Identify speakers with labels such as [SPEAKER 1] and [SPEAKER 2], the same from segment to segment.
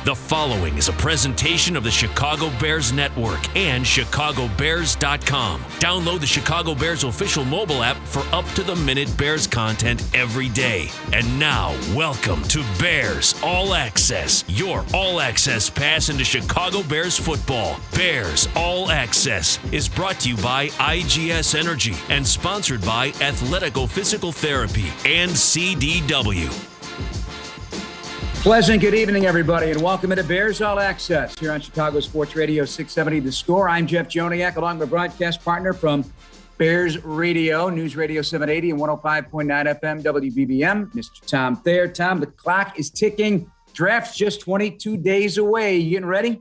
[SPEAKER 1] The following is a presentation of the Chicago Bears Network and ChicagoBears.com. Download the Chicago Bears official mobile app for up-to-the-minute Bears content every day. And now, welcome to Bears All Access, your all-access pass into Chicago Bears football. Bears All Access is brought to you by IGS Energy and sponsored by Athletico Physical Therapy and CDW.
[SPEAKER 2] Pleasant good evening, everybody, and welcome to Bears All Access here on Chicago Sports Radio 670 The Score. I'm Jeff Joniak, along with broadcast partner from Bears Radio, News Radio 780 and 105.9 FM WBBM, Mr. Tom Thayer. Tom, the clock is ticking. Draft's just 22 days away. You getting ready?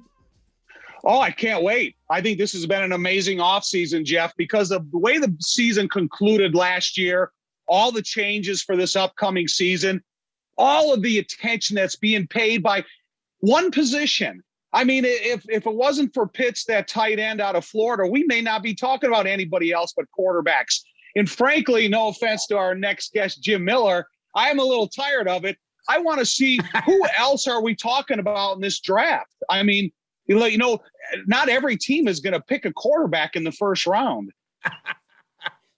[SPEAKER 3] Oh, I can't wait. I think this has been an amazing offseason, Jeff, because of the way the season concluded last year, all the changes for this upcoming season, all of the attention that's being paid by one position. I mean, if it wasn't for Pitts, that tight end out of Florida, we may not be talking about anybody else but quarterbacks. And frankly, no offense to our next guest, Jim Miller, I am a little tired of it. I want to see who else are we talking about in this draft. I mean, you know, not every team is going to pick a quarterback in the first round.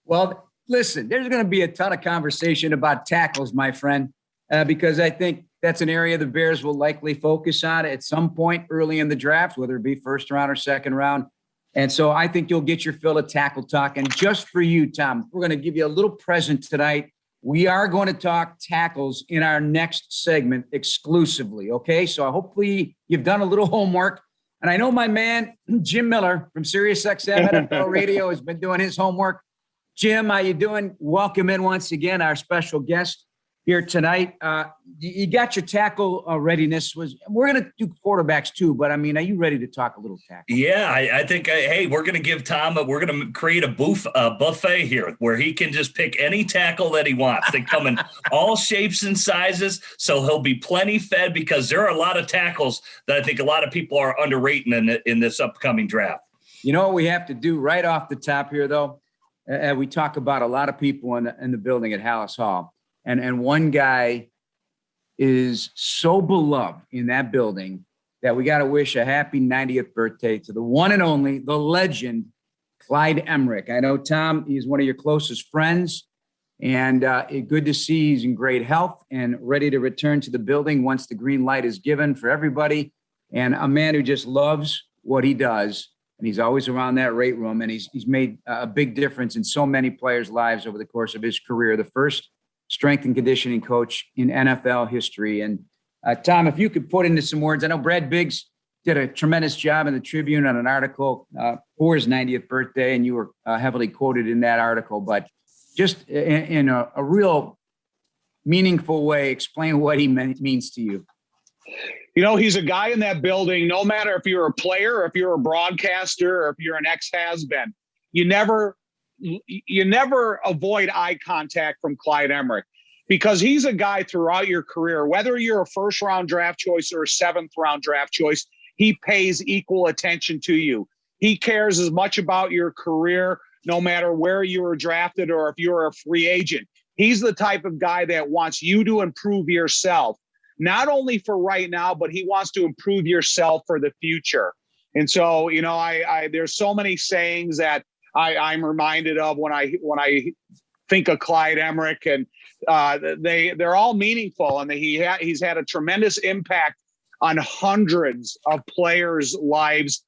[SPEAKER 2] Well, listen, there's going to be a ton of conversation about tackles, my friend. Because I think that's an area the Bears will likely focus on at some point early in the draft, whether it be first round or second round. And so I think you'll get your fill of tackle talk. And just for you, Tom, we're going to give you a little present tonight. We are going to talk tackles in our next segment exclusively, okay? So hopefully you've done a little homework. And I know my man, Jim Miller from SiriusXM NFL Radio has been doing his homework. Jim, how you doing? Welcome in once again, our special guest here tonight. You got your tackle readiness. We're going to do quarterbacks too, but I mean, are you ready to talk a little tackle?
[SPEAKER 4] Yeah, I think, hey, we're going to give Tom, we're going to create a buffet here where he can just pick any tackle that he wants. They come in all shapes and sizes, so he'll be plenty fed because there are a lot of tackles that I think a lot of people are underrating in this upcoming draft.
[SPEAKER 2] You know what we have to do right off the top here, though? We talk about a lot of people in the building at Hallis Hall. And one guy is so beloved in that building that we got to wish a happy 90th birthday to the one and only, the legend, Clyde Emrich. I know, Tom, he's one of your closest friends, and good to see he's in great health and ready to return to the building once the green light is given for everybody. And a man who just loves what he does, and he's always around that weight room, and he's made a big difference in so many players' lives over the course of his career. The first strength and conditioning coach in NFL history. And Tom, if you could put into some words, I know Brad Biggs did a tremendous job in the Tribune on an article for his 90th birthday, and you were heavily quoted in that article, but just in a real meaningful way, explain what he means to you.
[SPEAKER 3] You know, he's a guy in that building, no matter if you're a player, or if you're a broadcaster, or if you're an ex-has-been, you never avoid eye contact from Clyde Emrich, because he's a guy throughout your career, whether you're a first round draft choice or a seventh round draft choice, he pays equal attention to you. He cares as much about your career, no matter where you were drafted or if you're a free agent. He's the type of guy that wants you to improve yourself, not only for right now, but he wants to improve yourself for the future. And so, you know, there's so many sayings that I'm reminded of when I think of Clyde Emrich, and they're all meaningful, and he's had a tremendous impact on hundreds of players' lives,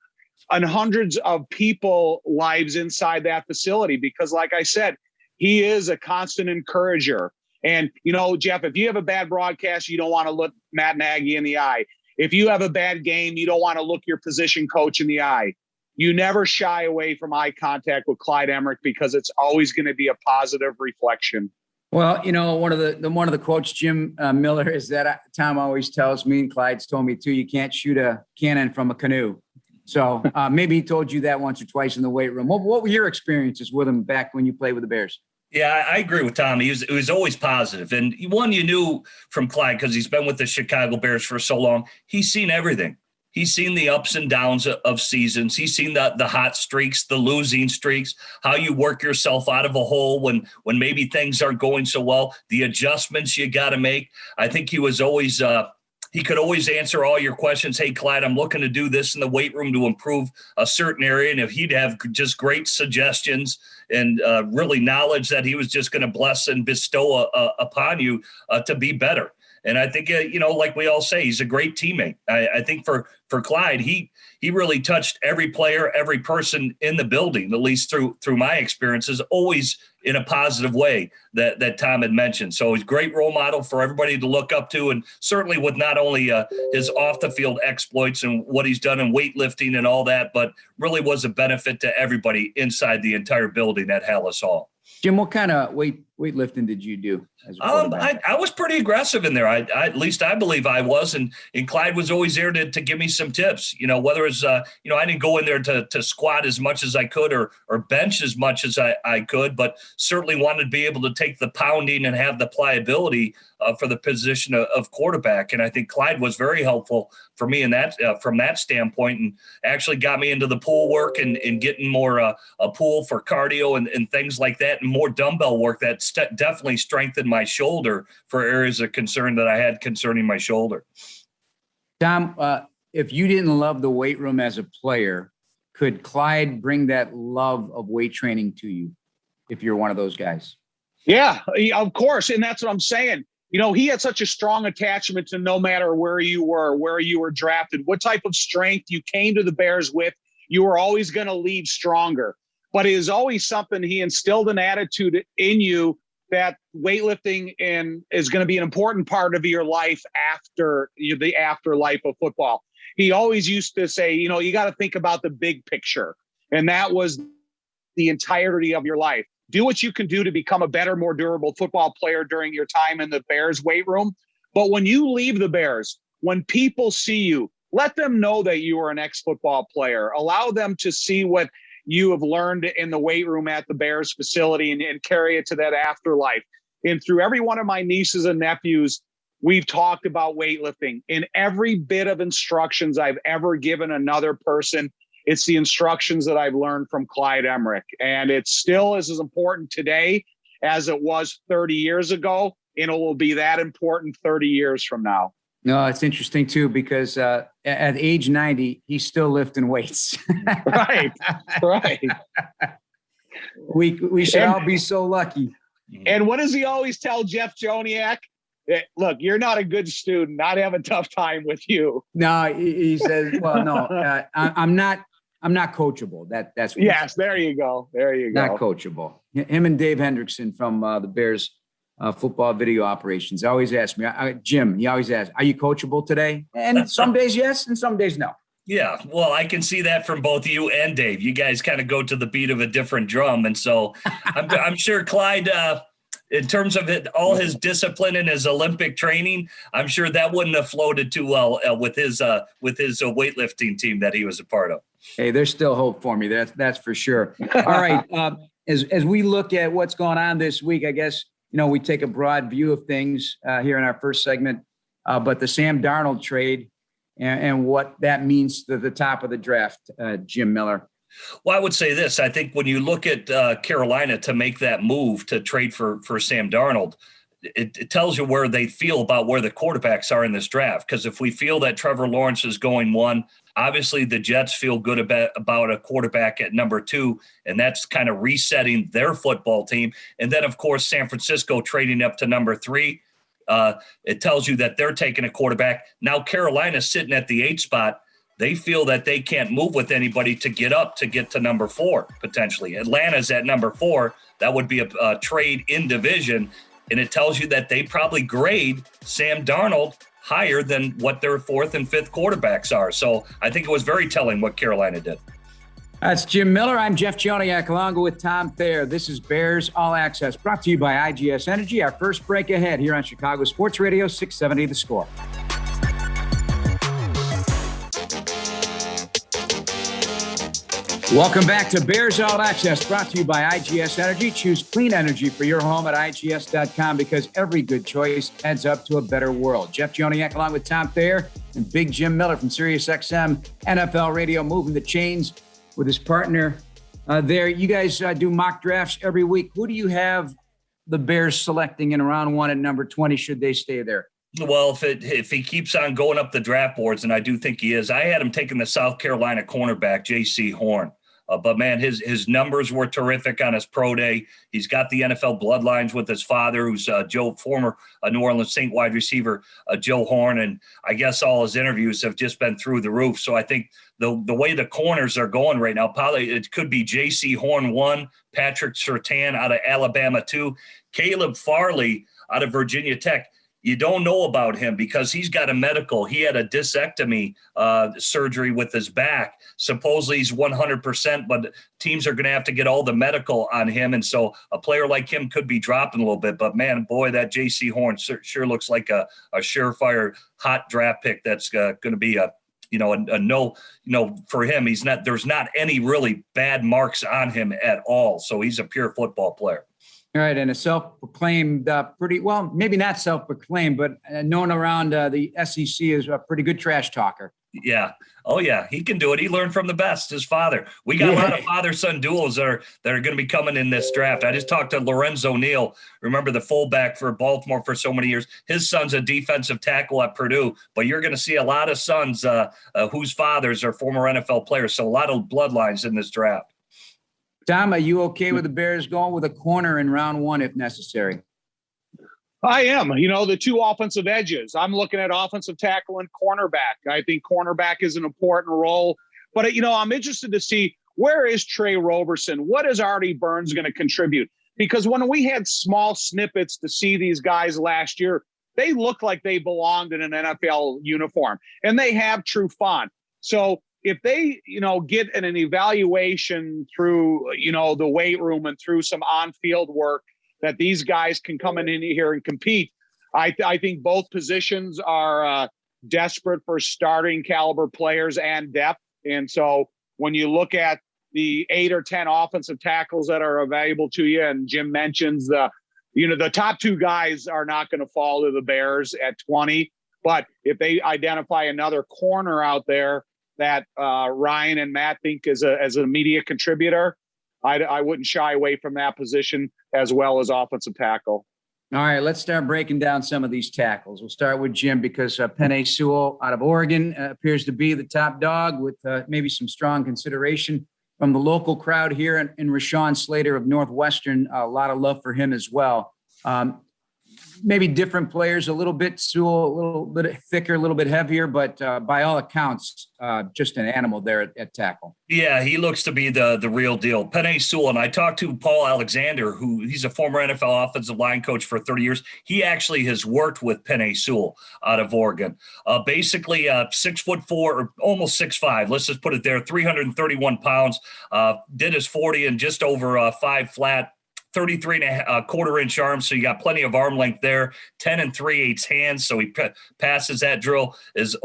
[SPEAKER 3] on hundreds of people lives inside that facility. Because, like I said, he is a constant encourager. And you know, Jeff, if you have a bad broadcast, you don't want to look Matt Nagy in the eye. If you have a bad game, you don't want to look your position coach in the eye. You never shy away from eye contact with Clyde Emrich, because it's always going to be a positive reflection.
[SPEAKER 2] Well, you know, one of the quotes, Jim Miller, is that Tom always tells me, and Clyde's told me too, you can't shoot a cannon from a canoe. So maybe he told you that once or twice in the weight room. What were your experiences with him back when you played with the Bears?
[SPEAKER 4] Yeah, I agree with Tom. He was always positive. And one, you knew from Clyde, because he's been with the Chicago Bears for so long, he's seen everything. He's seen the ups and downs of seasons. He's seen the hot streaks, the losing streaks, how you work yourself out of a hole when maybe things aren't going so well, the adjustments you got to make. I think he was always he could always answer all your questions. Hey, Clyde, I'm looking to do this in the weight room to improve a certain area. And if he'd have just great suggestions and really knowledge that he was just going to bless and bestow upon you to be better. And I think, like we all say, he's a great teammate. I think for Clyde, he really touched every player, every person in the building, at least through my experiences, always in a positive way that Tom had mentioned. So he's a great role model for everybody to look up to, and certainly with not only his off-the-field exploits and what he's done in weightlifting and all that, but really was a benefit to everybody inside the entire building at Hallis Hall.
[SPEAKER 2] Jim, what kind of weightlifting did you do as a quarterback?
[SPEAKER 4] I was pretty aggressive in there. I at least I believe I was, and Clyde was always there to give me some tips. Whether it's I didn't go in there to squat as much as I could or bench as much as I could, but certainly wanted to be able to take the pounding and have the pliability for the position of quarterback. And I think Clyde was very helpful for me in that from that standpoint, and actually got me into the pool work and getting more a pool for cardio and things like that, and more dumbbell work that definitely strengthened my shoulder for areas of concern that I had concerning my shoulder.
[SPEAKER 2] Tom, if you didn't love the weight room as a player, could Clyde bring that love of weight training to you if you're one of those guys?
[SPEAKER 3] Yeah, of course. And that's what I'm saying. He had such a strong attachment to no matter where you were drafted, what type of strength you came to the Bears with, you were always going to leave stronger. But it is always something he instilled an attitude in you that weightlifting is going to be an important part of your life after the afterlife of football. He always used to say, you got to think about the big picture. And that was the entirety of your life. Do what you can do to become a better, more durable football player during your time in the Bears weight room. But when you leave the Bears, when people see you, let them know that you are an ex-football player. Allow them to see what you have learned in the weight room at the Bears facility and carry it to that afterlife. And through every one of my nieces and nephews, we've talked about weightlifting. In every bit of instructions I've ever given another person, it's the instructions that I've learned from Clyde Emrich. And it still is as important today as it was 30 years ago. And it will be that important 30 years from now.
[SPEAKER 2] No, it's interesting too, because at age 90, he's still lifting weights.
[SPEAKER 3] Right.
[SPEAKER 2] We should all be so lucky.
[SPEAKER 3] And what does he always tell Jeff Joniak? Look, you're not a good student. I'd have a tough time with you.
[SPEAKER 2] No, he says, well, no, I'm not coachable. That's what
[SPEAKER 3] yes. There you go.
[SPEAKER 2] Not coachable. Him and Dave Hendrickson from the Bears football video operations always ask me, Jim, he always asks, are you coachable today? And some days yes, and some days no.
[SPEAKER 4] Yeah, well, I can see that from both you and Dave. You guys kind of go to the beat of a different drum, and so I'm sure Clyde. In terms of all his discipline and his Olympic training, I'm sure that wouldn't have floated too well with his weightlifting team that he was a part of.
[SPEAKER 2] Hey, there's still hope for me. That's for sure. All right. As we look at what's going on this week, I guess, we take a broad view of things here in our first segment, but the Sam Darnold trade and what that means to the top of the draft, Jim Miller.
[SPEAKER 4] Well, I would say this. I think when you look at Carolina to make that move to trade for Sam Darnold, it tells you where they feel about where the quarterbacks are in this draft. Because if we feel that Trevor Lawrence is going one, obviously the Jets feel good about a quarterback at number 2, and that's kind of resetting their football team. And then, of course, San Francisco trading up to number 3. It tells you that they're taking a quarterback. Now Carolina's sitting at the 8 spot. They feel that they can't move with anybody to get to number 4, potentially. Atlanta's at number 4. That would be a trade in division. And it tells you that they probably grade Sam Darnold higher than what their 4th and 5th quarterbacks are. So I think it was very telling what Carolina did.
[SPEAKER 2] That's Jim Miller. I'm Jeff Joniak, along with Tom Thayer. This is Bears All Access, brought to you by IGS Energy. Our first break ahead here on Chicago Sports Radio, 670 The Score. Welcome back to Bears All Access, brought to you by IGS Energy. Choose clean energy for your home at IGS.com, because every good choice adds up to a better world. Jeff Joniak along with Tom Thayer and Big Jim Miller from SiriusXM NFL Radio, moving the chains with his partner there. You guys do mock drafts every week. Who do you have the Bears selecting in round 1 at number 20 should they stay there?
[SPEAKER 4] Well, if he keeps on going up the draft boards, and I do think he is, I had him taking the South Carolina cornerback, J.C. Horn. But, man, his numbers were terrific on his pro day. He's got the NFL bloodlines with his father, who's former New Orleans Saint wide receiver, Joe Horn. And I guess all his interviews have just been through the roof. So I think the way the corners are going right now, probably it could be J.C. Horn 1, Patrick Surtain out of Alabama 2, Caleb Farley out of Virginia Tech. You don't know about him because he's got a medical. He had a discectomy surgery with his back. Supposedly he's 100%, but teams are going to have to get all the medical on him. And so a player like him could be dropping a little bit. But, man, boy, that J.C. Horn sure looks like a surefire hot draft pick that's going to be a no, for him. There's not any really bad marks on him at all. So he's a pure football player.
[SPEAKER 2] All right, and a self-proclaimed maybe not self-proclaimed, but known around the SEC as a pretty good trash talker.
[SPEAKER 4] Yeah. Oh, yeah. He can do it. He learned from the best, his father. We got a lot of father-son duels that are going to be coming in this draft. I just talked to Lorenzo Neal, remember the fullback for Baltimore for so many years. His son's a defensive tackle at Purdue, but you're going to see a lot of sons whose fathers are former NFL players, so a lot of bloodlines in this draft.
[SPEAKER 2] Tom, are you okay with the Bears going with a corner in round 1 if necessary?
[SPEAKER 3] I am. The two offensive edges. I'm looking at offensive tackle and cornerback. I think cornerback is an important role. But, I'm interested to see, where is Trey Roberson? What is Artie Burns going to contribute? Because when we had small snippets to see these guys last year, they looked like they belonged in an NFL uniform. And they have true fun. So if they, get an evaluation through, the weight room and through some on-field work that these guys can come in here and compete, I think both positions are desperate for starting caliber players and depth. And so when you look at the 8 or 10 offensive tackles that are available to you, and Jim mentions the top 2 guys are not going to fall to the Bears at 20. But if they identify another corner out there that Ryan and Matt think as an immediate contributor, I wouldn't shy away from that position as well as offensive tackle.
[SPEAKER 2] All right, let's start breaking down some of these tackles. We'll start with Jim because Penei Sewell out of Oregon appears to be the top dog with maybe some strong consideration from the local crowd here, and Rashawn Slater of Northwestern, a lot of love for him as well. Maybe different players, a little bit Sewell, a little bit thicker, a little bit heavier, but by all accounts, just an animal there at tackle.
[SPEAKER 4] Yeah, he looks to be the real deal. Penei Sewell, and I talked to Paul Alexander, he's a former NFL offensive line coach for 30 years. He actually has worked with Penei Sewell out of Oregon. Basically 6'4", or almost 6'5". Let's just put it there, 331 pounds. Did his 40 in just over 5 flat. 33 and a quarter inch arms, so you got plenty of arm length there. 10 3/8 hands, so he passes that drill as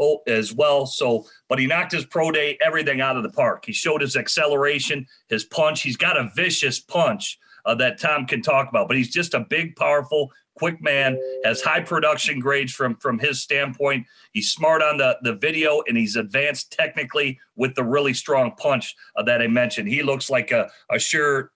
[SPEAKER 4] well. So, but he knocked his pro day everything out of the park. He showed his acceleration, his punch. He's got a vicious punch that Tom can talk about, but he's just a big, powerful, quick man. Has high production grades from his standpoint. He's smart on the video, and he's advanced technically with the really strong punch that I mentioned. He looks like a sure.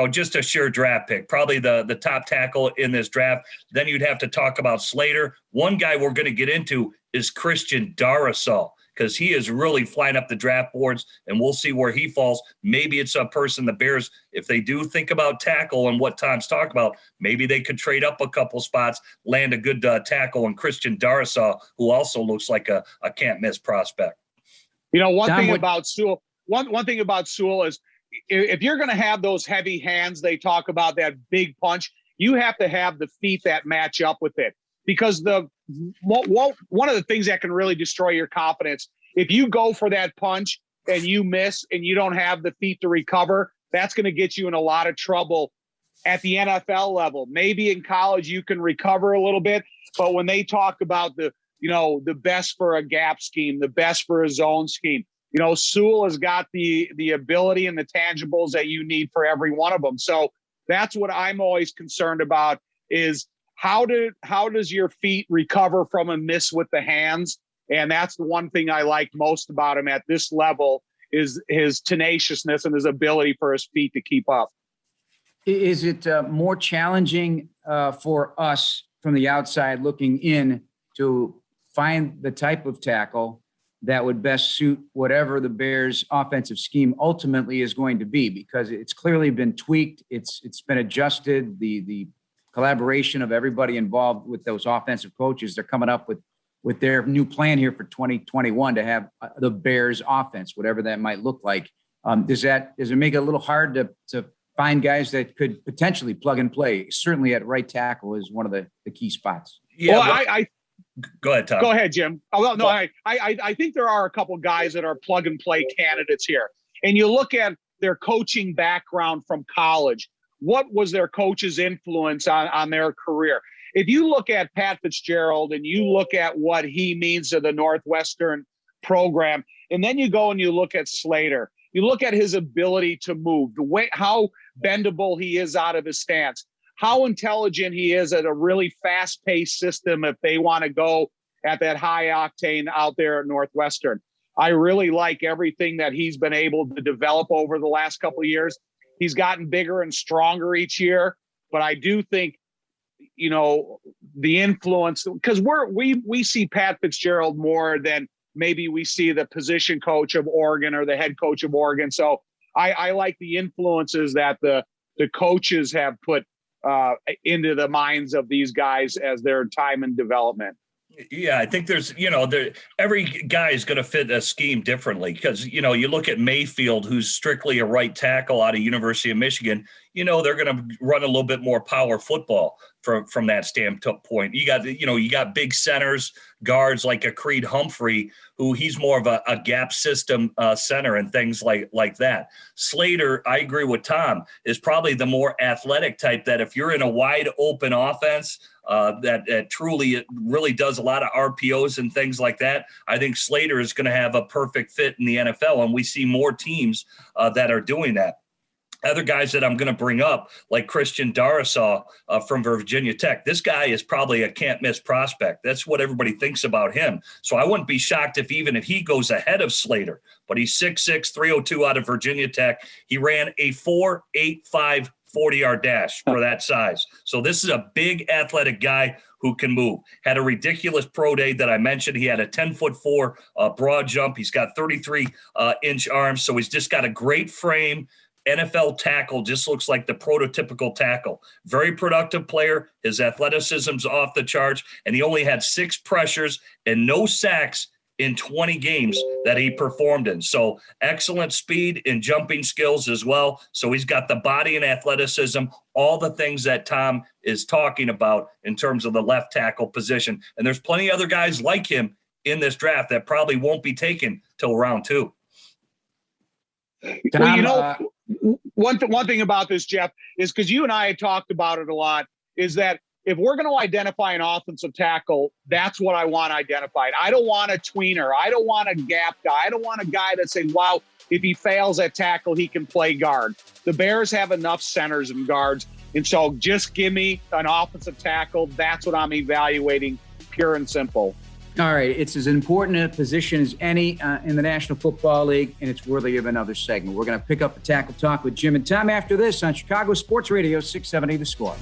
[SPEAKER 4] Just a sure draft pick, probably the top tackle in this draft. Then you'd have to talk about Slater. One guy we're going to get into is Christian Darrisaw, because he is really flying up the draft boards, and we'll see where he falls. Maybe it's a person the Bears, if they do think about tackle and what Tom's talked about, maybe they could trade up a couple spots, land a good tackle in Christian Darrisaw, who also looks like a can't-miss prospect.
[SPEAKER 3] One thing about Sewell is, if you're going to have those heavy hands, they talk about that big punch, you have to have the feet that match up with it. Because one of the things that can really destroy your confidence, if you go for that punch and you miss and you don't have the feet to recover, that's going to get you in a lot of trouble at the NFL level. Maybe in college you can recover a little bit, but when they talk about the best for a gap scheme, the best for a zone scheme, Sewell has got the ability and the tangibles that you need for every one of them. So that's what I'm always concerned about is how does your feet recover from a miss with the hands? And that's the one thing I like most about him at this level is his tenaciousness and his ability for his feet to keep up.
[SPEAKER 2] Is it more challenging for us from the outside looking in to find the type of tackle that would best suit whatever the Bears' offensive scheme ultimately is going to be, because it's clearly been tweaked. It's been adjusted. The collaboration of everybody involved with those offensive coaches, they're coming up with their new plan here for 2021 to have the Bears offense, whatever that might look like. Does it make it a little hard to find guys that could potentially plug and play? Certainly at right tackle is one of the key spots.
[SPEAKER 3] Yeah, well,
[SPEAKER 4] go ahead, Tom.
[SPEAKER 3] Go ahead, Jim. Oh, well, no, I think there are a couple guys that are plug and play candidates here. And you look at their coaching background from college. What was their coach's influence on their career? If you look at Pat Fitzgerald and you look at what he means to the Northwestern program, and then you go and you look at Slater, you look at his ability to move, the way how bendable he is out of his stance, how intelligent he is at a really fast-paced system if they want to go at that high octane out there at Northwestern. I really like everything that he's been able to develop over the last couple of years. He's gotten bigger and stronger each year, but I do think, the influence, because we see Pat Fitzgerald more than maybe we see the position coach of Oregon or the head coach of Oregon. So I like the influences that the coaches have put into the minds of these guys as their time in development.
[SPEAKER 4] Yeah, I think there's, every guy is going to fit a scheme differently because, you look at Mayfield, who's strictly a right tackle out of University of Michigan, they're going to run a little bit more power football from that standpoint. You got big centers, guards like a Creed Humphrey, who he's more of a gap system center and things like that. Slater, I agree with Tom, is probably the more athletic type that if you're in a wide open offense, that truly really does a lot of RPOs and things like that, I think Slater is going to have a perfect fit in the NFL, and we see more teams that are doing that. Other guys that I'm going to bring up, like Christian Darrisaw from Virginia Tech. This guy is probably a can't-miss prospect. That's what everybody thinks about him. So I wouldn't be shocked if he goes ahead of Slater. But he's 6'6", 302 out of Virginia Tech. He ran a 4.85 40-yard dash for that size. So this is a big athletic guy who can move. Had a ridiculous pro day that I mentioned. He had a 10'4" broad jump. He's got 33-inch arms. So he's just got a great frame. NFL tackle, just looks like the prototypical tackle. Very productive player. His athleticism's off the charts, and he only had 6 pressures and no sacks in 20 games that he performed in. So excellent speed and jumping skills as well. So he's got the body and athleticism, all the things that Tom is talking about in terms of the left tackle position. And there's plenty of other guys like him in this draft that probably won't be taken till round 2.
[SPEAKER 3] Well, one thing about this, Jeff, is because you and I had talked about it a lot, is that if we're going to identify an offensive tackle, that's what I want identified. I don't want a tweener. I don't want a gap guy. I don't want a guy that's saying, wow, if he fails at tackle, he can play guard. The Bears have enough centers and guards. And so just give me an offensive tackle. That's what I'm evaluating, pure and simple.
[SPEAKER 2] All right. It's as important a position as any in the National Football League, and it's worthy of another segment. We're going to pick up the tackle talk with Jim and Tom after this on Chicago Sports Radio 670 The Score.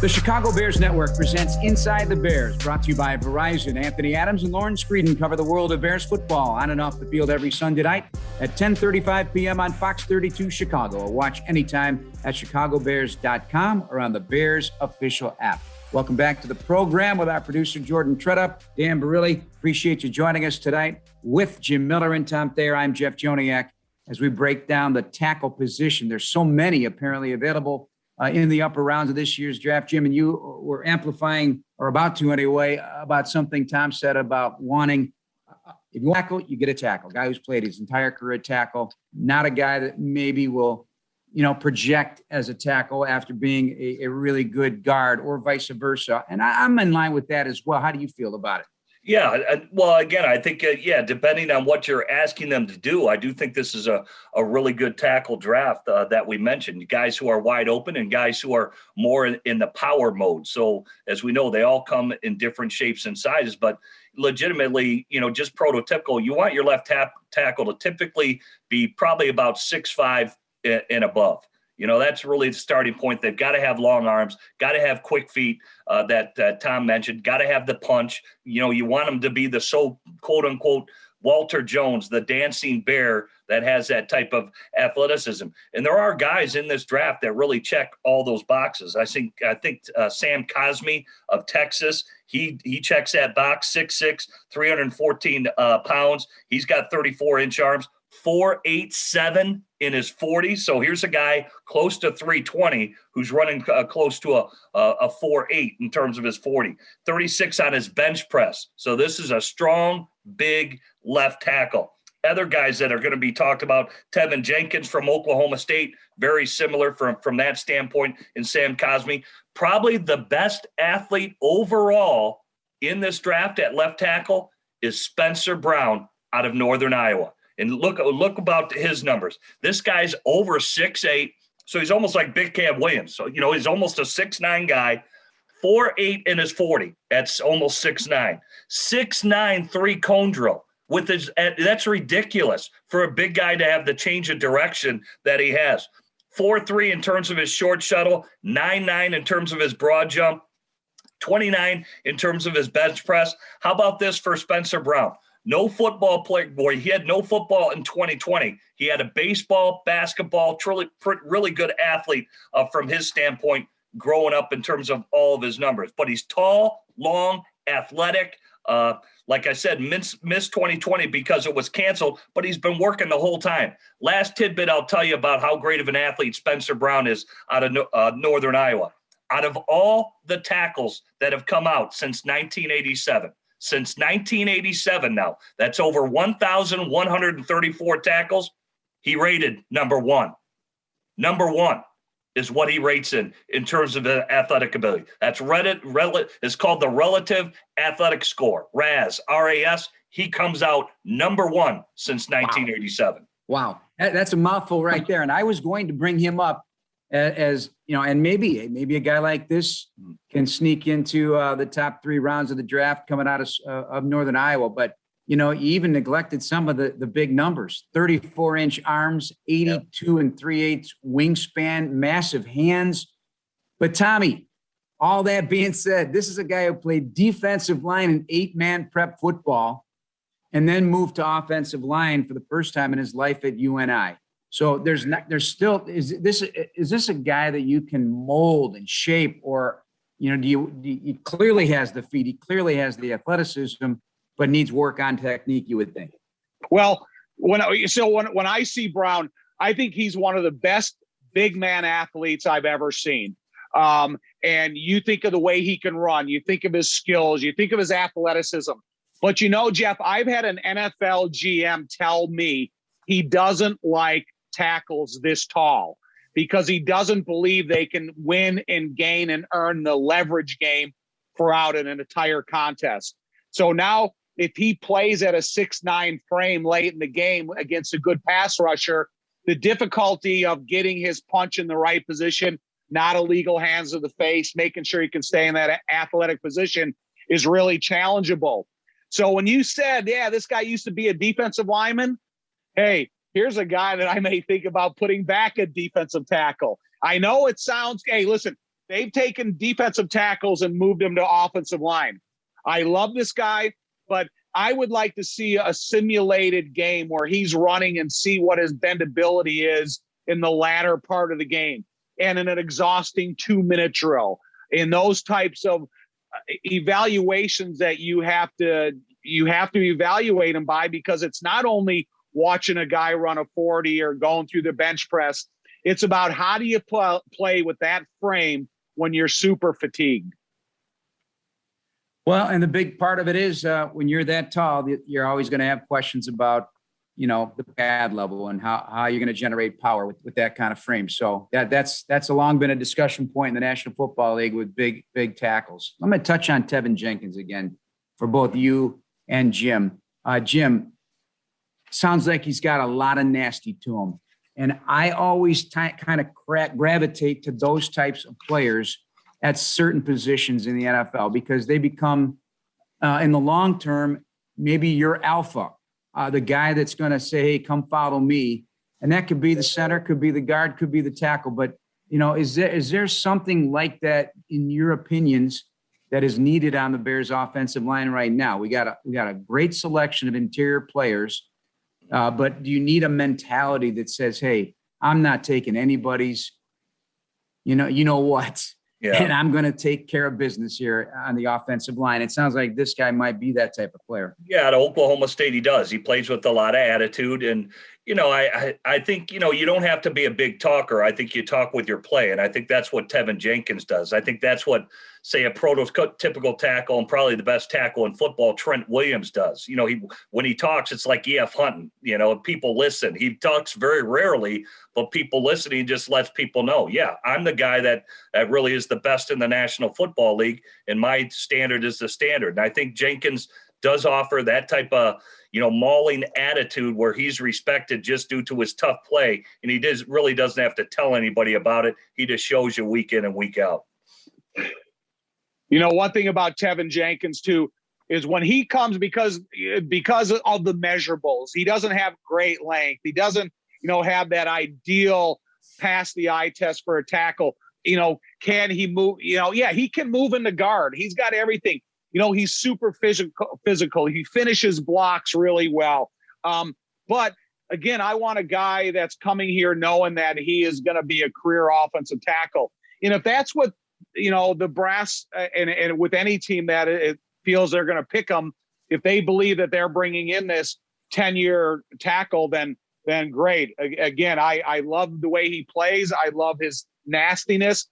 [SPEAKER 2] The Chicago Bears Network presents Inside the Bears, brought to you by Verizon. Anthony Adams and Lauren Screeden cover the world of Bears football on and off the field every Sunday night at 10:35 p.m. on Fox 32 Chicago, or watch anytime at chicagobears.com or on the Bears official app. Welcome back to the program with our producer, Jordan Tredup. Dan Barilli, appreciate you joining us tonight with Jim Miller and Tom Thayer. I'm Jeff Joniak as we break down the tackle position. There's so many apparently available in the upper rounds of this year's draft. Jim, and you were amplifying, or about to anyway, about something Tom said about wanting, if you tackle, you get a tackle. A guy who's played his entire career at tackle, not a guy that maybe will, project as a tackle after being a really good guard, or vice versa. And I'm in line with that as well. How do you feel about it?
[SPEAKER 4] Yeah, well, again, I think, depending on what you're asking them to do, I do think this is a really good tackle draft that we mentioned. Guys who are wide open and guys who are more in the power mode. So as we know, they all come in different shapes and sizes, but legitimately, just prototypical, you want your left tackle to typically be probably about 6'5" and above. That's really the starting point. They've got to have long arms, got to have quick feet that Tom mentioned, got to have the punch. You want them to be the quote unquote Walter Jones, the dancing bear that has that type of athleticism. And there are guys in this draft that really check all those boxes. I think Sam Cosmi of Texas, he checks that box, 6'6", 314 pounds. He's got 34-inch arms, 4.87 in his 40. So here's a guy close to 320 who's running close to a 4.8 in terms of his 40. 36 on his bench press. So this is a strong, big left tackle. Other guys that are going to be talked about, Tevin Jenkins from Oklahoma State, very similar from that standpoint, and Sam Cosmi. Probably the best athlete overall in this draft at left tackle is Spencer Brown out of Northern Iowa. And look about his numbers. This guy's over 6'8", so he's almost like Big Cam Williams. So, he's almost a 6'9" guy, 4'8" in his 40. That's almost 6'9". 6'9", 3-cone drill. That's ridiculous for a big guy to have the change of direction that he has. 4'3" in terms of his short shuttle, 9'9" in terms of his broad jump, 29 in terms of his bench press. How about this for Spencer Brown? No football player, boy, he had no football in 2020. He had a baseball, basketball, really good athlete from his standpoint growing up in terms of all of his numbers. But he's tall, long, athletic. Like I said, missed 2020 because it was canceled, but he's been working the whole time. Last tidbit I'll tell you about how great of an athlete Spencer Brown is out of Northern Iowa. Out of all the tackles that have come out since 1987, now, that's over 1,134 tackles, he rated number one. Number one is what he rates in terms of the athletic ability. That's it's called the relative athletic score, RAS, R-A-S. He comes out number one since 1987.
[SPEAKER 2] Wow. That's a mouthful right there. And I was going to bring him up as and maybe a guy like this can sneak into the top 3 rounds of the draft coming out of Northern Iowa. But, you even neglected some of the big numbers, 34-inch arms, 82 3/8 wingspan, massive hands. But Tommy, all that being said, this is a guy who played defensive line in 8-man prep football and then moved to offensive line for the first time in his life at UNI. So is this a guy that you can mold and shape, or, he clearly has the feet, he clearly has the athleticism, but needs work on technique, you would think?
[SPEAKER 3] Well, when I see Brown, I think he's one of the best big man athletes I've ever seen. And you think of the way he can run, you think of his skills, you think of his athleticism. But Jeff, I've had an NFL GM tell me he doesn't like tackles this tall because he doesn't believe they can win and gain and earn the leverage game throughout an entire contest. So now, if he plays at a 6'9" frame late in the game against a good pass rusher, the difficulty of getting his punch in the right position, not illegal hands to the face, making sure he can stay in that athletic position is really challengeable. So when you said, this guy used to be a defensive lineman, hey, here's a guy that I may think about putting back at defensive tackle. I know it sounds, hey, listen, they've taken defensive tackles and moved them to offensive line. I love this guy, but I would like to see a simulated game where he's running and see what his bendability is in the latter part of the game and in an exhausting 2-minute drill. In those types of evaluations that you have to evaluate him by, because it's not only watching a guy run a 40 or going through the bench press. It's about how do you play with that frame when you're super fatigued.
[SPEAKER 2] Well, and the big part of it is when you're that tall, you're always going to have questions about, the pad level and how you're going to generate power with that kind of frame. So that's long been a discussion point in the National Football League with big tackles. I'm going to touch on Tevin Jenkins again for both you and Jim. Jim, sounds like he's got a lot of nasty to him. And I always kind of gravitate to those types of players at certain positions in the NFL because they become, in the long term, maybe your alpha, the guy that's going to say, hey, come follow me. And that could be the center, could be the guard, could be the tackle. But, is there something like that in your opinions that is needed on the Bears offensive line right now? We got a great selection of interior players, but do you need a mentality that says, hey, I'm not taking anybody's, you know what?
[SPEAKER 4] Yeah.
[SPEAKER 2] And I'm going to take care of business here on the offensive line. It sounds like this guy might be that type of player.
[SPEAKER 4] Yeah, at Oklahoma State, he does. He plays with a lot of attitude. And, I think, you don't have to be a big talker. I think you talk with your play. And I think that's what Tevin Jenkins does. I think that's what, say, a prototypical tackle and probably the best tackle in football, Trent Williams, does. When he talks, it's like E.F. Hunting. People listen. He talks very rarely, but people listen. He just lets people know, yeah, I'm the guy that really is the best in the National Football League, and my standard is the standard. And I think Jenkins does offer that type of, mauling attitude where he's respected just due to his tough play. And he really doesn't have to tell anybody about it. He just shows you week in and week out.
[SPEAKER 3] One thing about Tevin Jenkins, too, is when he comes, because of the measurables, he doesn't have great length. He doesn't, have that ideal pass the eye test for a tackle. Can he move? Yeah, he can move in the guard. He's got everything. He's super physical. He finishes blocks really well. But again, I want a guy that's coming here knowing that he is going to be a career offensive tackle. And if that's what, the brass and with any team that it feels they're going to pick them, if they believe that they're bringing in this 10-year tackle, then great. Again, I love the way he plays. I love his nastiness.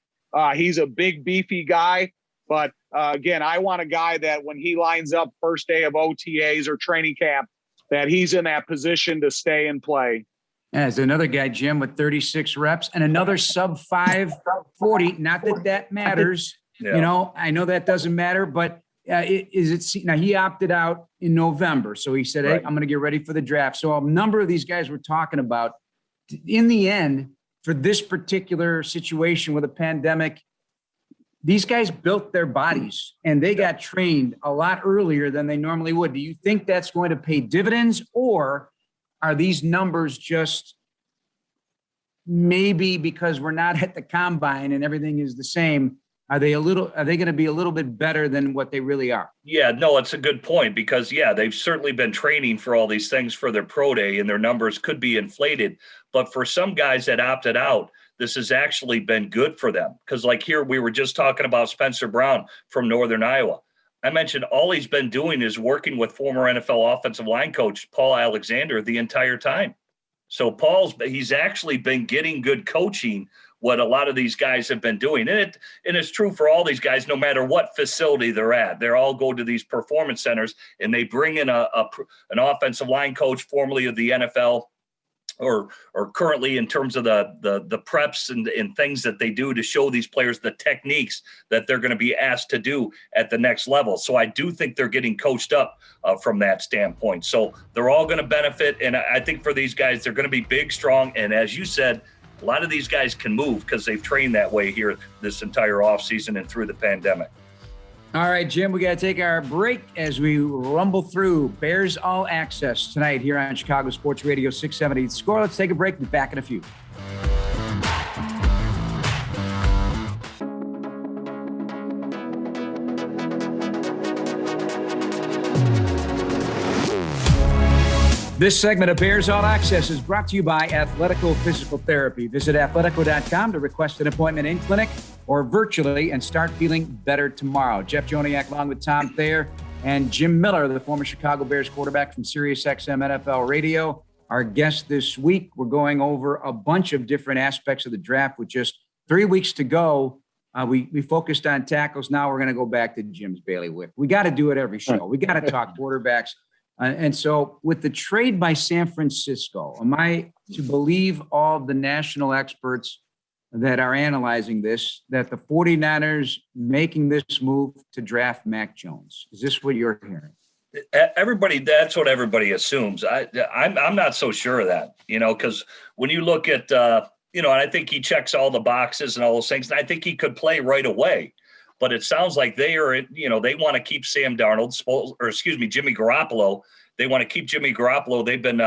[SPEAKER 3] He's a big, beefy guy. But again, I want a guy that when he lines up first day of OTAs or training camp, that he's in that position to stay and play.
[SPEAKER 2] There's another guy, Jim, with 36 reps and another sub 540. Not that matters.
[SPEAKER 4] Yeah.
[SPEAKER 2] I know that doesn't matter, but now he opted out in November. So he said,
[SPEAKER 4] Right.
[SPEAKER 2] hey, I'm going to get ready for the draft. So a number of these guys we're talking about, in the end, for this particular situation with a pandemic, these guys built their bodies and they got trained a lot earlier than they normally would. Do you think that's going to pay dividends, or are these numbers just maybe because we're not at the combine and everything is the same? Are they going to be a little bit better than what they really are?
[SPEAKER 4] Yeah, no, it's a good point because, they've certainly been training for all these things for their pro day and their numbers could be inflated. But for some guys that opted out, this has actually been good for them. Because like here, we were just talking about Spencer Brown from Northern Iowa. I mentioned all he's been doing is working with former NFL offensive line coach Paul Alexander the entire time. So he's actually been getting good coaching, what a lot of these guys have been doing. And it's true for all these guys, no matter what facility they're at. They all go to these performance centers and they bring in an offensive line coach formerly of the NFL or currently in terms of the preps and things that they do to show these players the techniques that they're going to be asked to do at the next level. So I do think they're getting coached up from that standpoint. So they're all going to benefit. And I think for these guys, they're going to be big, strong. And as you said, a lot of these guys can move because they've trained that way here this entire offseason and through the pandemic.
[SPEAKER 2] All right, Jim, we got to take our break as we rumble through Bears All Access tonight here on Chicago Sports Radio 670 Score. Let's take a break. Be back in a few. This segment of Bears All Access is brought to you by Athletico Physical Therapy. Visit athletico.com to request an appointment in clinic or virtually and start feeling better tomorrow. Jeff Joniak along with Tom Thayer and Jim Miller, the former Chicago Bears quarterback from SiriusXM NFL Radio. Our guest this week, we're going over a bunch of different aspects of the draft with just 3 weeks to go. We focused on tackles. Now we're going to go back to Jim's bailiwick. We got to do it every show. We got to talk quarterbacks. And so with the trade by San Francisco, am I to believe all the national experts that are analyzing this, that the 49ers making this move to draft Mac Jones? Is this what you're hearing?
[SPEAKER 4] That's what everybody assumes. I'm not so sure of that, because when you look at, and I think he checks all the boxes and all those things, and I think he could play right away. But it sounds like they are, they want to keep Jimmy Garoppolo. They want to keep Jimmy Garoppolo. They've been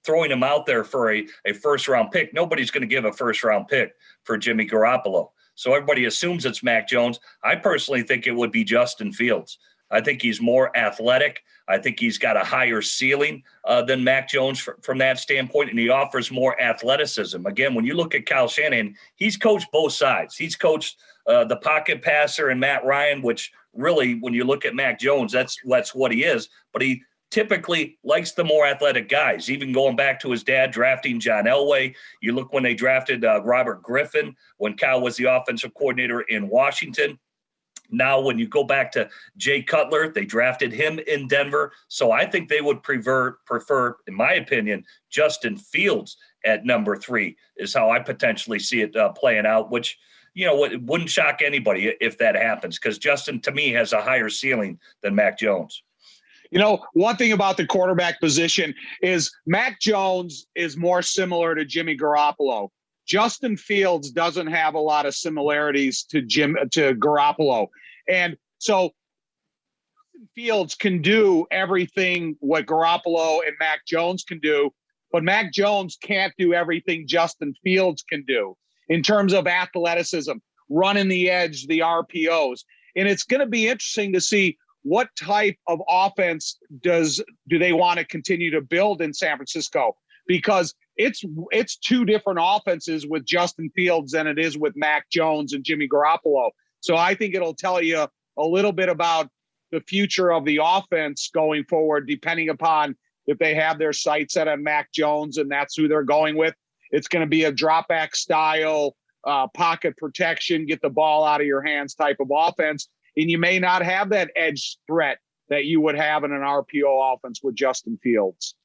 [SPEAKER 4] throwing him out there for a first-round pick. Nobody's going to give a first-round pick for Jimmy Garoppolo. So everybody assumes it's Mac Jones. I personally think it would be Justin Fields. I think he's more athletic. I think he's got a higher ceiling than Mac Jones from that standpoint, and he offers more athleticism. Again, when you look at Kyle Shanahan, he's coached both sides. He's coached the pocket passer and Matt Ryan, which really, when you look at Mac Jones, that's what he is. But he typically likes the more athletic guys, even going back to his dad drafting John Elway. You look when they drafted Robert Griffin when Kyle was the offensive coordinator in Washington. Now, when you go back to Jay Cutler, they drafted him in Denver. So I think they would prefer, in my opinion, Justin Fields at number 3 is how I potentially see it playing out, which, it wouldn't shock anybody if that happens, because Justin, to me, has a higher ceiling than Mac Jones.
[SPEAKER 3] One thing about the quarterback position is Mac Jones is more similar to Jimmy Garoppolo. Justin Fields doesn't have a lot of similarities to Garoppolo. And so Justin Fields can do everything what Garoppolo and Mac Jones can do, but Mac Jones can't do everything Justin Fields can do in terms of athleticism, running the edge, the RPOs. And it's going to be interesting to see what type of offense do they want to continue to build in San Francisco, because it's two different offenses with Justin Fields than it is with Mac Jones and Jimmy Garoppolo. So I think it'll tell you a little bit about the future of the offense going forward, depending upon if they have their sights set on Mac Jones and that's who they're going with. It's going to be a drop back style, pocket protection, get the ball out of your hands type of offense. And you may not have that edge threat that you would have in an RPO offense with Justin Fields.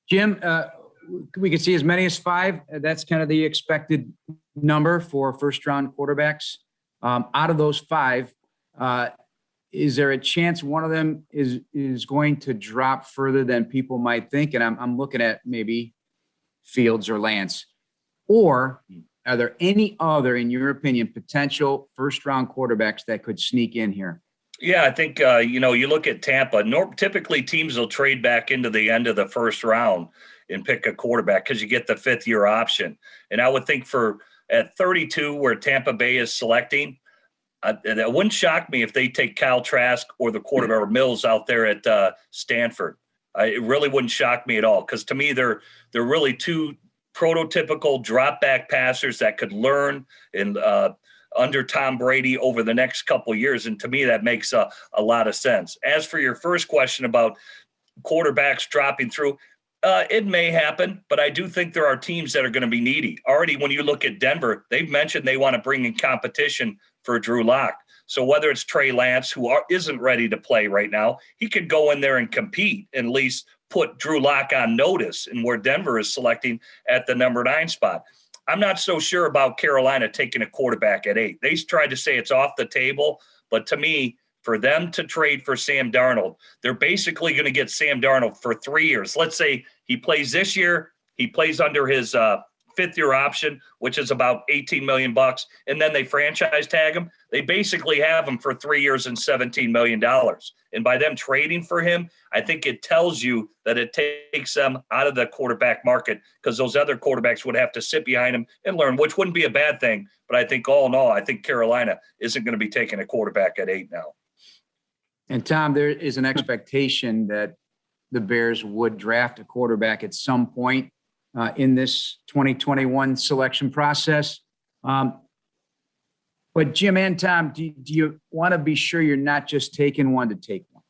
[SPEAKER 2] Jim, we could see as many as 5. That's kind of the expected number for first-round quarterbacks. Out of those 5, is there a chance one of them is going to drop further than people might think? And I'm looking at maybe Fields or Lance. Or are there any other, in your opinion, potential first-round quarterbacks that could sneak in here?
[SPEAKER 4] Yeah, I think, you look at Tampa. Typically, teams will trade back into the end of the first round and pick a quarterback because you get the 5th-year option. And I would think at 32, where Tampa Bay is selecting, that wouldn't shock me if they take Kyle Trask or the quarterback Mills out there at Stanford. It really wouldn't shock me at all, because to me, they're really two prototypical drop-back passers that could learn and under Tom Brady over the next couple of years. And to me, that makes a lot of sense. As for your first question about quarterbacks dropping through, it may happen, but I do think there are teams that are going to be needy. Already, when you look at Denver, they've mentioned they want to bring in competition for Drew Lock. So whether it's Trey Lance, who isn't ready to play right now, he could go in there and compete and at least put Drew Lock on notice, and where Denver is selecting at the number 9 spot. I'm not so sure about Carolina taking a quarterback at 8. They tried to say it's off the table, but to me, for them to trade for Sam Darnold, they're basically going to get Sam Darnold for 3 years. Let's say he plays this year, he plays under his 5th-year option, which is about $18 million, and then they franchise tag him. They basically have him for 3 years and $17 million. And by them trading for him, I think it tells you that it takes them out of the quarterback market, because those other quarterbacks would have to sit behind him and learn, which wouldn't be a bad thing. But I think all in all, I think Carolina isn't going to be taking a quarterback at 8 now.
[SPEAKER 2] And Tom, there is an expectation that the Bears would draft a quarterback at some point in this 2021 selection process. But Jim and Tom, do you want to be sure you're not just taking one to take one?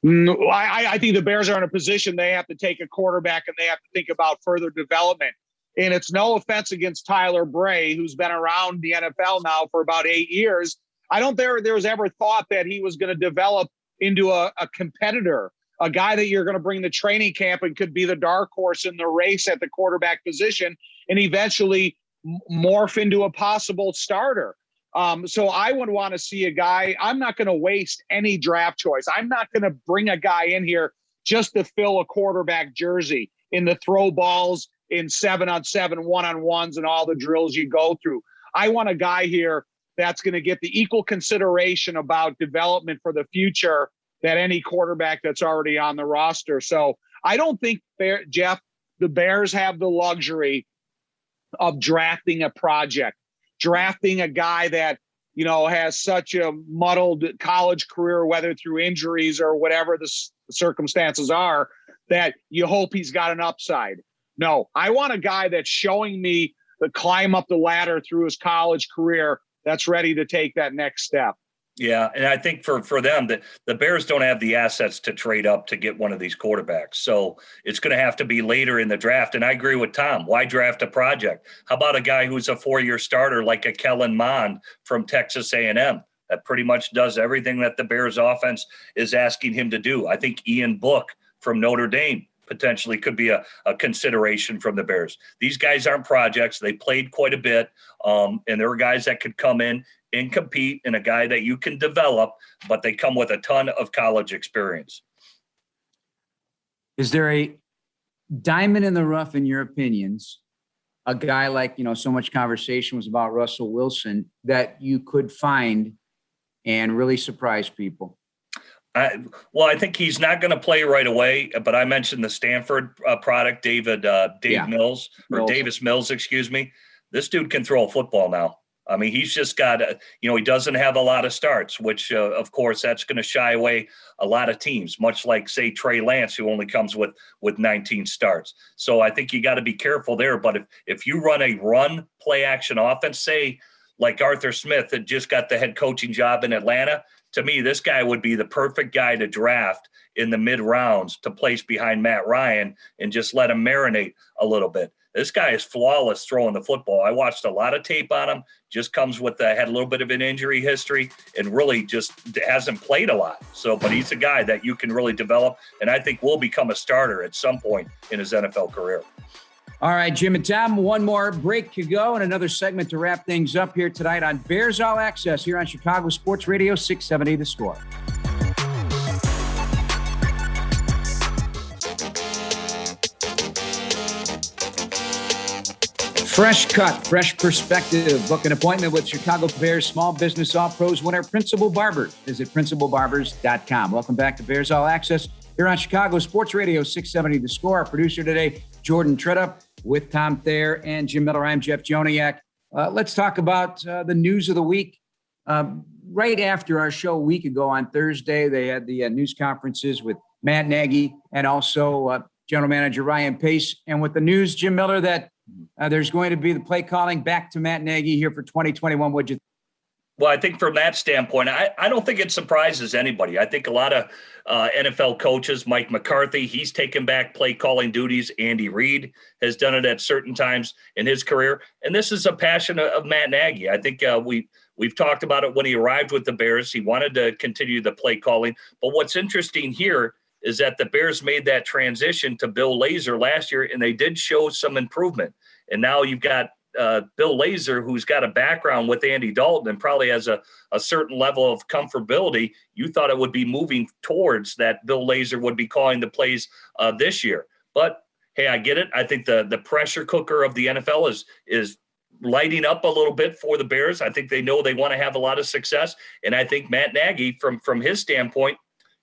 [SPEAKER 3] No, I think the Bears are in a position they have to take a quarterback and they have to think about further development. And it's no offense against Tyler Bray, who's been around the NFL now for about 8 years. I don't think there was ever thought that he was going to develop into a competitor, a guy that you're going to bring to training camp and could be the dark horse in the race at the quarterback position and eventually morph into a possible starter. So I would want to see a guy. I'm not going to waste any draft choice. I'm not going to bring a guy in here just to fill a quarterback jersey in the throw balls, in 7-on-7 1-on-1s and all the drills you go through. I want a guy here that's going to get the equal consideration about development for the future that any quarterback that's already on the roster. So I don't think, Jeff, the Bears have the luxury of drafting a project, drafting a guy that, has such a muddled college career, whether through injuries or whatever the circumstances are, that you hope he's got an upside. No, I want a guy that's showing me the climb up the ladder through his college career that's ready to take that next step.
[SPEAKER 4] Yeah, and I think for them, the Bears don't have the assets to trade up to get one of these quarterbacks. So it's going to have to be later in the draft. And I agree with Tom. Why draft a project? How about a guy who's a 4-year starter like a Kellen Mond from Texas A&M that pretty much does everything that the Bears offense is asking him to do? I think Ian Book from Notre Dame potentially could be a consideration from the Bears. These guys aren't projects. They played quite a bit, and there are guys that could come in and compete, and a guy that you can develop, but they come with a ton of college experience.
[SPEAKER 2] Is there a diamond in the rough, in your opinions, a guy like, so much conversation was about Russell Wilson, that you could find and really surprise people?
[SPEAKER 4] I think he's not going to play right away, but I mentioned the Stanford product, Davis Mills, excuse me. This dude can throw a football now. I mean, he's just got, he doesn't have a lot of starts, which, of course, that's going to shy away a lot of teams, much like, say, Trey Lance, who only comes with 19 starts. So I think you got to be careful there. But if you run a run play action offense, say, like Arthur Smith that just got the head coaching job in Atlanta, to me, this guy would be the perfect guy to draft in the mid rounds to place behind Matt Ryan and just let him marinate a little bit. This guy is flawless throwing the football. I watched a lot of tape on him. Just comes with had a little bit of an injury history and really just hasn't played a lot. But he's a guy that you can really develop, and I think will become a starter at some point in his NFL career.
[SPEAKER 2] All right, Jim and Tom, one more break to go and another segment to wrap things up here tonight on Bears All Access here on Chicago Sports Radio 670 The Score. Fresh cut, fresh perspective. Book an appointment with Chicago Bears Small Business All-Pros winner Principal Barbers. Visit principalbarbers.com. Welcome back to Bears All Access here on Chicago Sports Radio 670 The Score. Our producer today, Jordan Tretta, with Tom Thayer and Jim Miller. I'm Jeff Joniak. Let's talk about the news of the week. Right after our show a week ago on Thursday, they had the news conferences with Matt Nagy and also General Manager Ryan Pace. And with the news, Jim Miller, that there's going to be the play calling back to Matt Nagy here for 2021. What'd you think?
[SPEAKER 4] Well, I think from that standpoint, I don't think it surprises anybody. I think a lot of NFL coaches, Mike McCarthy, he's taken back play calling duties. Andy Reid has done it at certain times in his career. And this is a passion of Matt Nagy. I think we've talked about it when he arrived with the Bears. He wanted to continue the play calling. But what's interesting here is that the Bears made that transition to Bill Lazor last year, and they did show some improvement. And now you've got Bill Lazor, who's got a background with Andy Dalton and probably has a certain level of comfortability. You thought it would be moving towards that Bill Lazor would be calling the plays this year. But, hey, I get it. I think the pressure cooker of the NFL is lighting up a little bit for the Bears. I think they know they want to have a lot of success. And I think Matt Nagy, from his standpoint,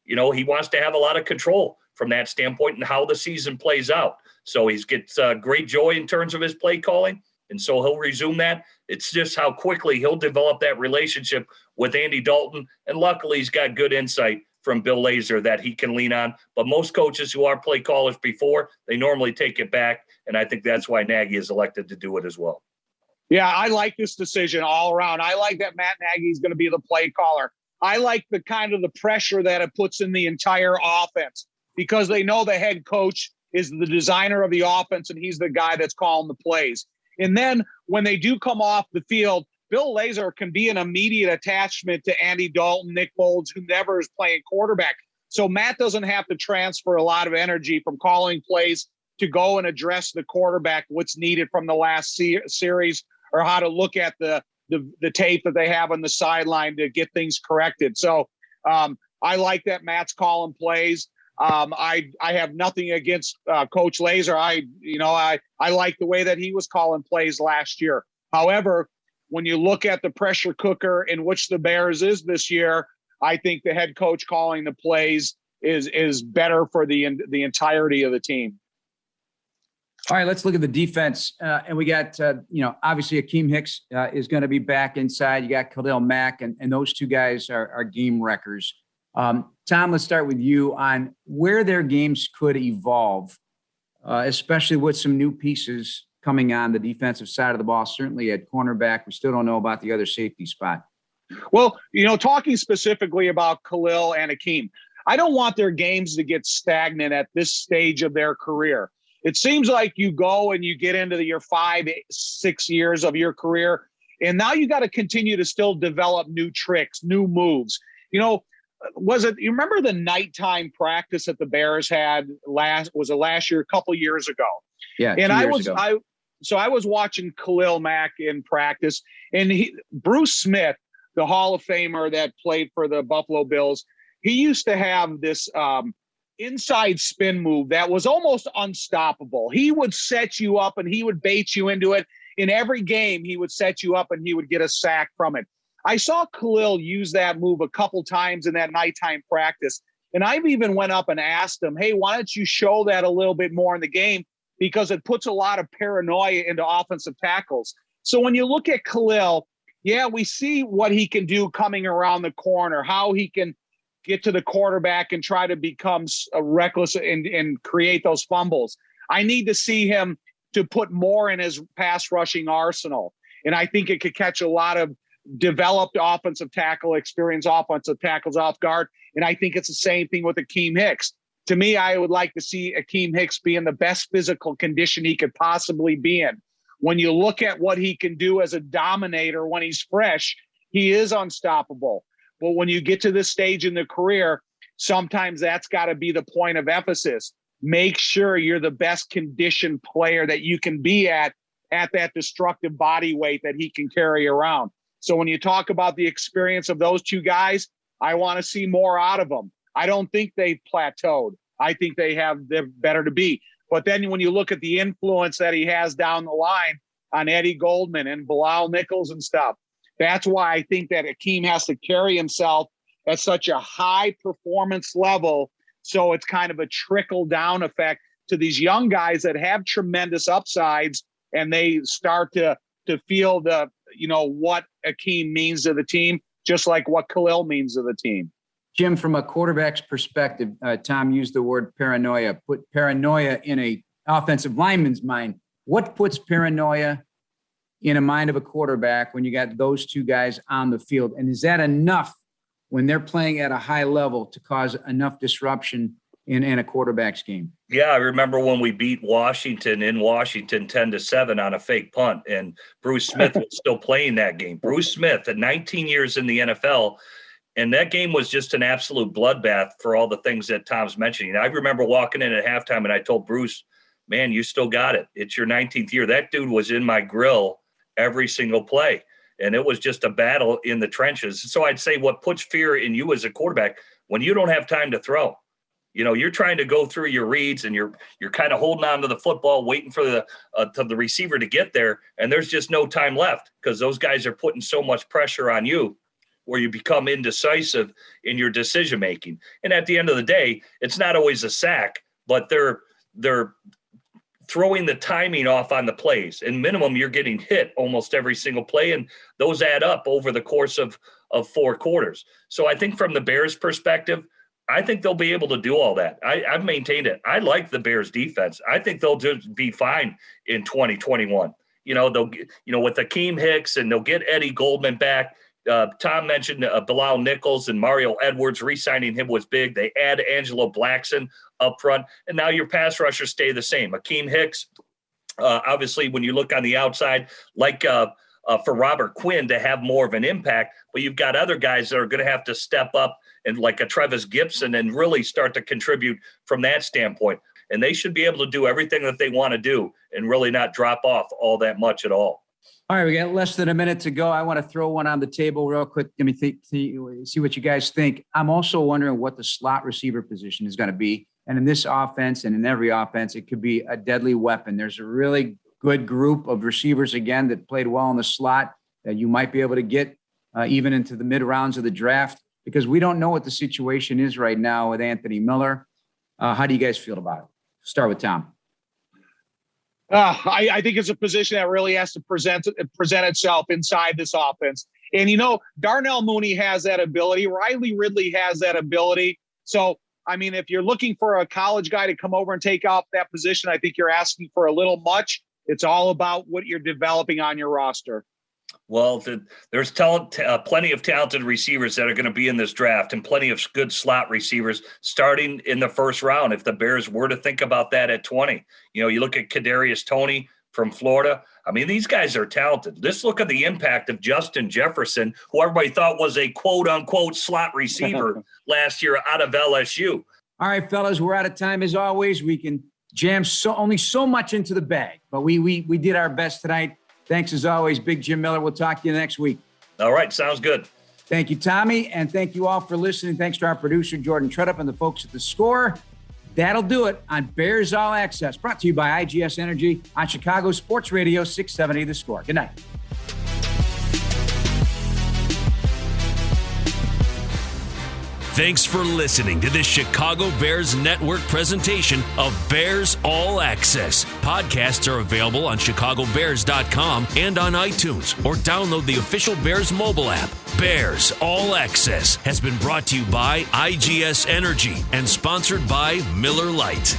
[SPEAKER 4] he wants to have a lot of control from that standpoint and how the season plays out. So he gets great joy in terms of his play calling. And so he'll resume that. It's just how quickly he'll develop that relationship with Andy Dalton. And luckily, he's got good insight from Bill Lazor that he can lean on. But most coaches who are play callers before, they normally take it back. And I think that's why Nagy is elected to do it as well.
[SPEAKER 3] Yeah, I like this decision all around. I like that Matt Nagy is going to be the play caller. I like the kind of the pressure that it puts in the entire offense because they know the head coach is the designer of the offense and he's the guy that's calling the plays. And then when they do come off the field, Bill Lazor can be an immediate attachment to Andy Dalton, Nick Foles, who never is playing quarterback. So Matt doesn't have to transfer a lot of energy from calling plays to go and address the quarterback, what's needed from the last series, or how to look at the tape that they have on the sideline to get things corrected. So I like that Matt's calling plays. I have nothing against Coach Lazor. I like the way that he was calling plays last year. However, when you look at the pressure cooker in which the Bears is this year, I think the head coach calling the plays is better for the entirety of the team.
[SPEAKER 2] All right, let's look at the defense. And we got, obviously Akeem Hicks is going to be back inside. You got Khalil Mack, and those two guys are game wreckers. Tom, let's start with you on where their games could evolve, especially with some new pieces coming on the defensive side of the ball. Certainly at cornerback, we still don't know about the other safety spot.
[SPEAKER 3] Well, talking specifically about Khalil and Akeem, I don't want their games to get stagnant at this stage of their career. It seems like you go and you get into your 5, 6 years of your career, and now you got to continue to still develop new tricks, new moves. You remember the nighttime practice that the Bears had last year, a couple years ago?
[SPEAKER 2] Yeah.
[SPEAKER 3] And I was watching Khalil Mack in practice, and Bruce Smith, the Hall of Famer that played for the Buffalo Bills, he used to have this inside spin move that was almost unstoppable. He would set you up and he would bait you into it. In every game, he would set you up and he would get a sack from it. I saw Khalil use that move a couple times in that nighttime practice. And I've even went up and asked him, hey, why don't you show that a little bit more in the game? Because it puts a lot of paranoia into offensive tackles. So when you look at Khalil, yeah, we see what he can do coming around the corner, how he can get to the quarterback and try to become reckless and create those fumbles. I need to see him to put more in his pass rushing arsenal. And I think it could catch a lot of developed offensive tackle, experienced offensive tackles off guard. And I think it's the same thing with Akeem Hicks. To me, I would like to see Akeem Hicks be in the best physical condition he could possibly be in. When you look at what he can do as a dominator when he's fresh, he is unstoppable. But when you get to this stage in the career, sometimes that's got to be the point of emphasis. Make sure you're the best conditioned player that you can be at that destructive body weight that he can carry around. So when you talk about the experience of those two guys, I want to see more out of them. I don't think they've plateaued. I think they're better to be. But then when you look at the influence that he has down the line on Eddie Goldman and Bilal Nichols and stuff, that's why I think that Akeem has to carry himself at such a high performance level. So it's kind of a trickle down effect to these young guys that have tremendous upsides, and they start to feel what Akeem means to the team, just like what Khalil means to the team.
[SPEAKER 2] Jim, from a quarterback's perspective, Tom used the word paranoia, put paranoia in a offensive lineman's mind. What puts paranoia in a mind of a quarterback when you got those two guys on the field? And is that enough when they're playing at a high level to cause enough disruption in a quarterback's game?
[SPEAKER 4] Yeah, I remember when we beat Washington in Washington 10-7 on a fake punt, and Bruce Smith was still playing that game. Bruce Smith at 19 years in the NFL, and that game was just an absolute bloodbath for all the things that Tom's mentioning. I remember walking in at halftime, and I told Bruce, man, you still got it. It's your 19th year. That dude was in my grill every single play. And it was just a battle in the trenches. So I'd say what puts fear in you as a quarterback when you don't have time to throw. You're trying to go through your reads and you're kind of holding on to the football, waiting for the receiver to get there. And there's just no time left because those guys are putting so much pressure on you where you become indecisive in your decision making. And at the end of the day, it's not always a sack, but they're throwing the timing off on the plays. And minimum, you're getting hit almost every single play, and those add up over the course of 4 quarters. So I think from the Bears' perspective, I think they'll be able to do all that. I've maintained it. I like the Bears' defense. I think they'll just be fine in 2021. They'll with Akeem Hicks, and they'll get Eddie Goldman back. Tom mentioned Bilal Nichols and Mario Edwards. Re-signing him was big. They add Angelo Blackson up front, and now your pass rushers stay the same. Akeem Hicks, obviously, when you look on the outside, like for Robert Quinn to have more of an impact, but you've got other guys that are going to have to step up, and like a Trevis Gibson, and really start to contribute from that standpoint. And they should be able to do everything that they want to do and really not drop off all that much at all.
[SPEAKER 2] All right, we got less than a minute to go. I want to throw one on the table real quick. Let me see what you guys think. I'm also wondering what the slot receiver position is going to be. And in this offense and in every offense, it could be a deadly weapon. There's a really good group of receivers, again, that played well in the slot that you might be able to get even into the mid rounds of the draft. because we don't know what the situation is right now with Anthony Miller. How do you guys feel about it? Start with Tom.
[SPEAKER 3] I think it's a position that really has to present itself inside this offense. And, Darnell Mooney has that ability. Riley Ridley has that ability. So, I mean, if you're looking for a college guy to come over and take off that position, I think you're asking for a little much. It's all about what you're developing on your roster.
[SPEAKER 4] Well, there's plenty of talented receivers that are going to be in this draft and plenty of good slot receivers starting in the first round if the Bears were to think about that at 20. You look at Kadarius Toney from Florida. I mean, these guys are talented. Let's look at the impact of Justin Jefferson, who everybody thought was a quote-unquote slot receiver last year out of LSU.
[SPEAKER 2] All right, fellas, we're out of time. As always, we can jam only so much into the bag, but we did our best tonight. Thanks, as always, Big Jim Miller. We'll talk to you next week.
[SPEAKER 4] All right. Sounds good.
[SPEAKER 2] Thank you, Tommy. And thank you all for listening. Thanks to our producer, Jordan Tredup, and the folks at The Score. That'll do it on Bears All Access, brought to you by IGS Energy on Chicago Sports Radio 670 The Score. Good night.
[SPEAKER 1] Thanks for listening to this Chicago Bears Network presentation of Bears All Access. Podcasts are available on chicagobears.com and on iTunes, or download the official Bears mobile app. Bears All Access has been brought to you by IGS Energy and sponsored by Miller Lite.